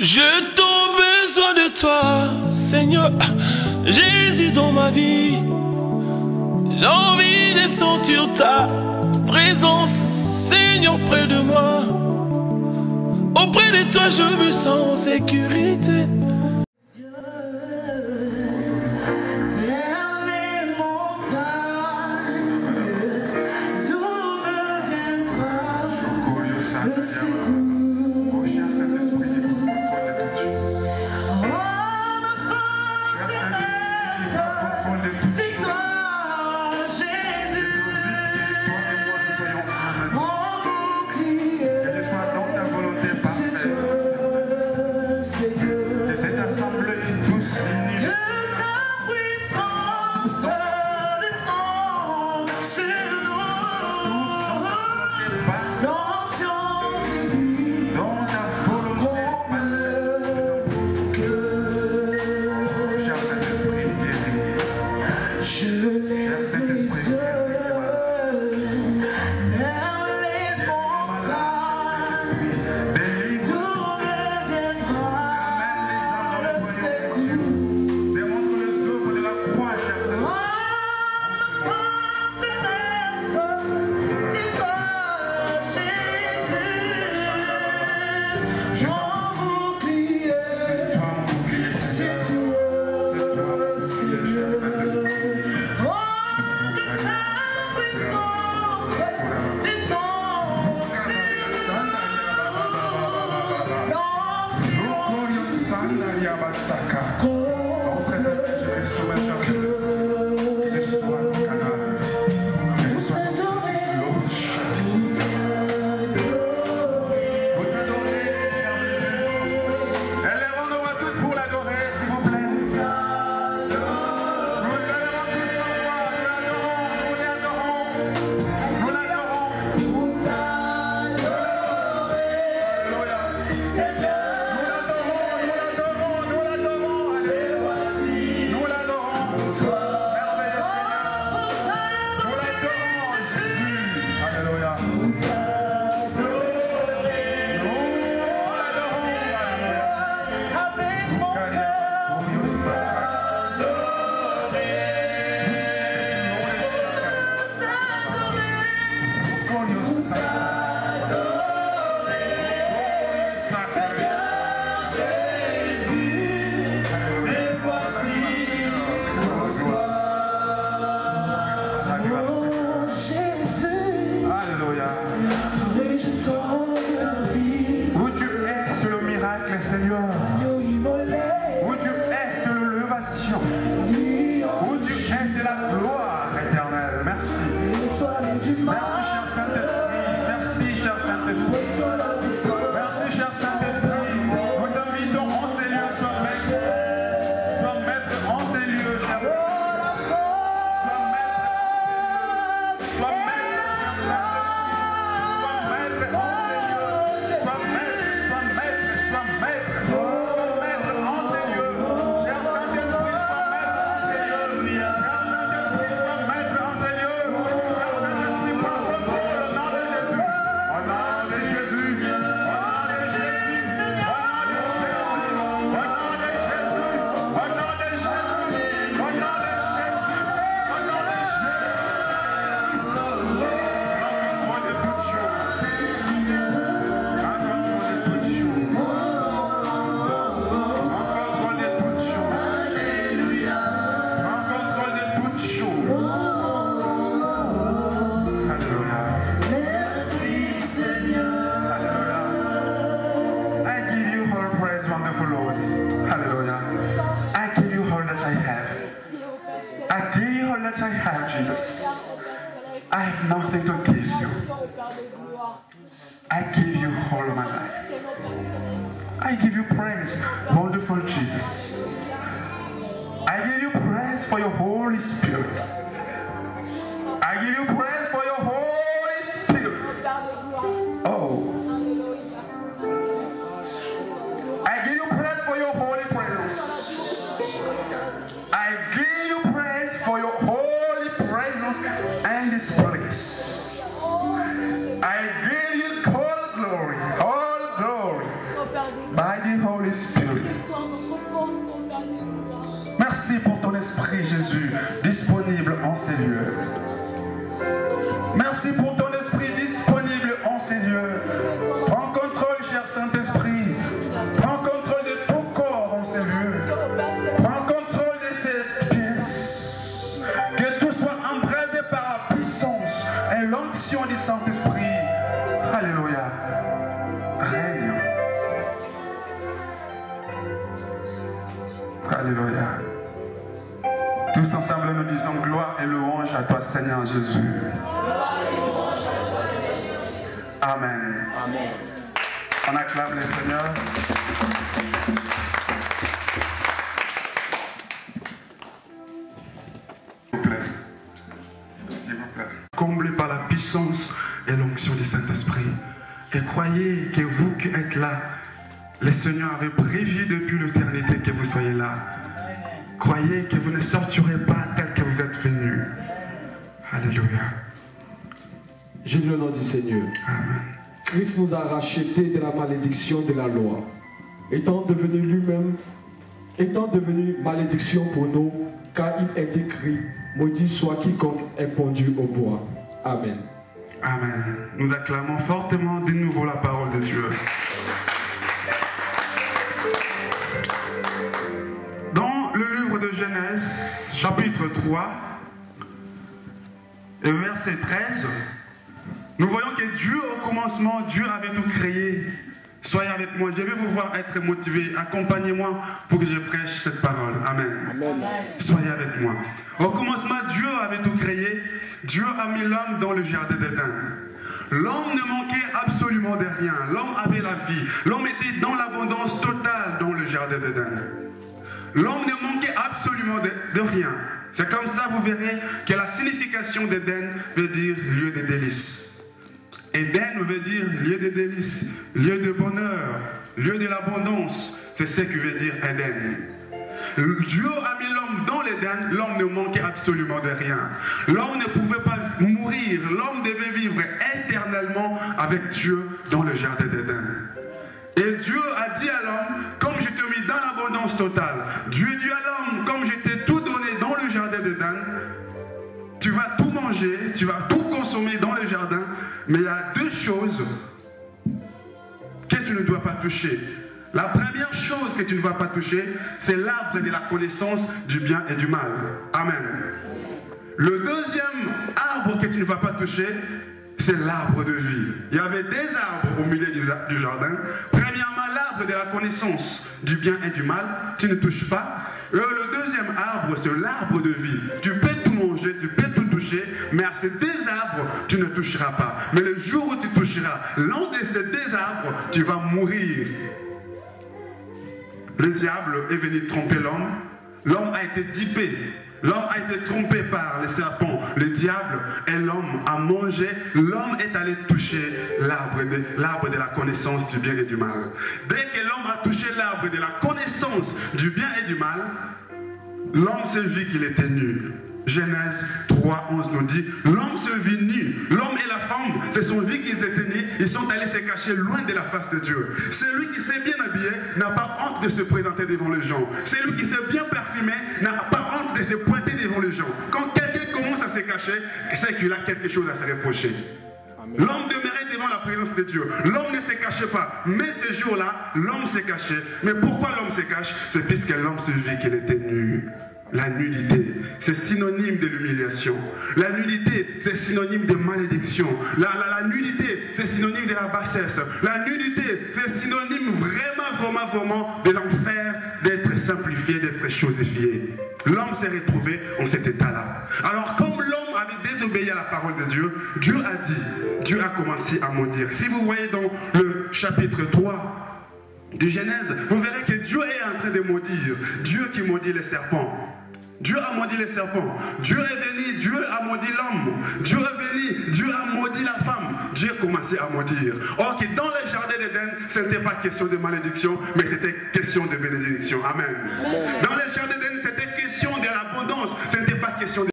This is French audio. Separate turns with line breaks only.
Je t'ai besoin de toi, Seigneur, Jésus dans ma vie. J'ai envie de sentir ta présence, Seigneur, près de moi. Auprès de toi, je me sens en sécurité.
disponible en ces lieux. Merci pour ton esprit disponible en ces lieux. Prends contrôle, cher Saint-Esprit. Prends contrôle de ton corps en ces lieux. Prends contrôle de cette pièce. Que tout soit embrasé par la puissance et l'onction du Saint-Esprit. Alléluia. Règne. Alléluia. Tous ensemble nous disons gloire et louange à toi Seigneur Jésus. Amen.
Amen.
On acclame le Seigneur. S'il vous plaît. S'il vous plaît. Comblé par la puissance et l'onction du Saint-Esprit. Et croyez que vous qui êtes là, le Seigneur avait prévu depuis l'éternité que vous soyez là. Croyez que vous ne sortirez pas tel que vous êtes venus. Alléluia.
J'ai le nom du Seigneur.
Amen.
Christ nous a rachetés de la malédiction de la loi, étant devenu lui-même, étant devenu malédiction pour nous, car il est écrit, maudit soit quiconque est pendu au bois. Amen.
Amen. Nous acclamons fortement de nouveau la parole de Dieu. Dans le livre de Genèse, chapitre 3, et verset 13, nous voyons que Dieu, au commencement, Dieu avait tout créé. Soyez avec moi, je vais vous voir être motivé. Accompagnez-moi pour que je prêche cette parole. Amen.
Amen.
Soyez avec moi. Au commencement, Dieu avait tout créé. Dieu a mis l'homme dans le jardin d'Éden. L'homme ne manquait absolument de rien. L'homme avait la vie. L'homme était dans l'abondance totale dans le jardin d'Éden. L'homme ne manquait absolument de rien. C'est comme ça, vous verrez que la signification d'Éden veut dire lieu de délices. Éden veut dire lieu de délices, lieu de bonheur, lieu de l'abondance. C'est ce que veut dire Éden. Dieu a mis l'homme dans l'Éden, l'homme ne manquait absolument de rien. L'homme ne pouvait pas mourir, l'homme devait vivre éternellement avec Dieu dans le jardin d'Éden. Et Dieu a dit à l'homme, comme je t'ai mis dans l'abondance totale, Dieu dit à l'homme, comme je t'ai tout donné dans le jardin d'Éden, tu vas tout manger, tu vas tout consommer dans le jardin, mais il y a deux choses que tu ne dois pas toucher. La première chose que tu ne vas pas toucher, c'est l'arbre de la connaissance du bien et du mal. Amen. Le deuxième arbre que tu ne vas pas toucher, c'est l'arbre de vie. Il y avait des arbres au milieu du jardin. Premièrement, l'arbre de la connaissance du bien et du mal, tu ne touches pas. Le deuxième arbre, c'est l'arbre de vie. Tu peux tout manger, tu peux tout toucher, mais à ces deux arbres, tu ne toucheras pas. Mais le jour où tu toucheras l'un de ces deux arbres, tu vas mourir. Le diable est venu tromper l'homme. L'homme a été dupé. L'homme a été trompé par les serpents, le diable, et l'homme a mangé. L'homme est allé toucher l'arbre de la connaissance du bien et du mal. Dès que l'homme a touché l'arbre de la connaissance du bien et du mal, l'homme se vit qu'il était nu. Genèse 3:11 nous dit, l'homme se vit nu. L'homme et la femme se sont vus qu'ils étaient nus. Ils sont allés se cacher loin de la face de Dieu. Celui qui s'est bien habillé n'a pas honte de se présenter devant les gens. Celui qui s'est bien parfumé n'a pas honte de se pointer devant les gens. Quand quelqu'un commence à se cacher, c'est qu'il a quelque chose à se reprocher. L'homme demeurait devant la présence de Dieu. L'homme ne se cachait pas. Mais ce jour-là, l'homme se cachait. Mais pourquoi l'homme se cache? C'est puisque l'homme se vit qu'il était nu. La nudité, c'est synonyme de l'humiliation. La nudité, c'est synonyme de malédiction. La nudité, c'est synonyme de la bassesse. La nudité, c'est synonyme vraiment de l'enfer, d'être simplifié, d'être chosifié. L'homme s'est retrouvé en cet état-là. Alors comme l'homme avait désobéi à la parole de Dieu, Dieu a dit, Dieu a commencé à maudire. Si vous voyez dans le chapitre 3 de Genèse, vous verrez que Dieu est en train de maudire. Dieu qui maudit les serpents. Dieu a maudit les serpents. Dieu est venu, Dieu a maudit l'homme. Dieu est venu, Dieu a maudit la femme. Dieu a commencé à maudire. Or que dans le jardin d'Éden, ce n'était pas question de malédiction, mais c'était question de bénédiction. Amen. Dans le jardin d'Éden, c'était question de l'abondance. Ce n'était pas question de